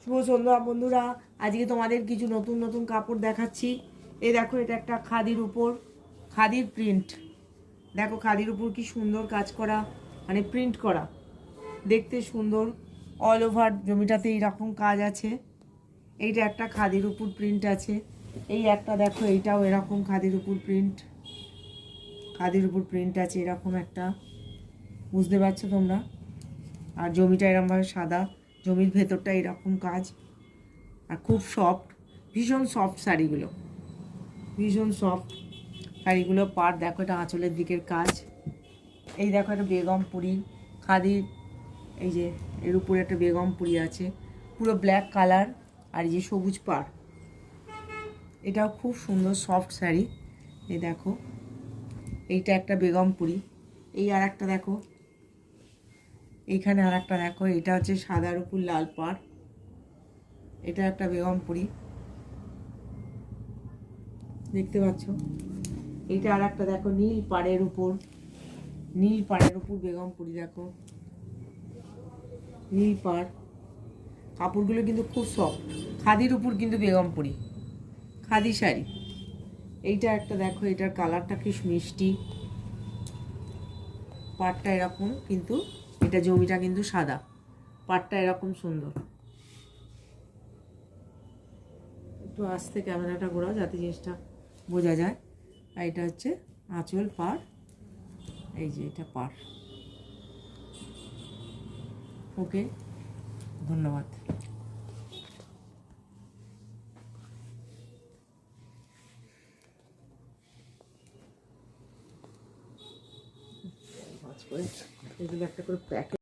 শুভ সন্ধ্যা বন্ধুরা। আজকে তোমাদের কিছু নতুন নতুন কাপড় দেখাচ্ছি। এই দেখো, এটা একটা খাদির উপর, খাদির প্রিন্ট। দেখো খাদির উপর কি সুন্দর কাজ করা, মানে প্রিন্ট করা, দেখতে সুন্দর। অল ওভার জমিটাতে এইরকম কাজ আছে। এইটা একটা খাদির উপর প্রিন্ট আছে। এই একটা দেখো, এইটাও এরকম খাদির উপর প্রিন্ট, খাদির উপর প্রিন্ট আছে এরকম একটা, বুঝতে পারছো তোমরা। আর জমিটা এরকমভাবে সাদা, জমির ভেতরটা এরকম কাজ। আর খুব সফট, ভীষণ সফট শাড়িগুলো, ভীষণ সফট শাড়িগুলো। পার দেখো, এটা আঁচলের দিকের কাজ। এই দেখো একটা বেগমপুরি খাদির, এই যে এর উপরে একটা বেগমপুরি আছে, পুরো ব্ল্যাক কালার। আর এই যে সবুজ পার, এটাও খুব সুন্দর সফট শাড়ি। এই দেখো, এইটা একটা বেগমপুরি। এই আর একটা দেখো, এইখানে আর একটা দেখো, এটা হচ্ছে সাদার উপর লাল পাড়, এটা একটা বেগমপুরি, দেখতে পাচ্ছ। এইটা আর একটা দেখো, নীল পাড়ের উপর, নীল পাড়ের উপর বেগমপুরি, দেখো নীল পাড়। কাপড়গুলো কিন্তু খুব সফট, খাদির উপর কিন্তু বেগমপুরি, খাদি শাড়ি। এইটা একটা দেখো, এটার কালারটা কি মিষ্টি, পাড়টা এরকম, কিন্তু এটা জমিটা কিন্তু সাদা, পাড়টা এরকম সুন্দর। একটু আস্তে ক্যামেরাটা ঘোরাও যাতে জিনিসটা বোঝা যায়। আর এটা হচ্ছে আঁচল পাড়, এই যে এটা পাড়। ওকে, ধন্যবাদ। এগুলো একটা করে প্যাকেট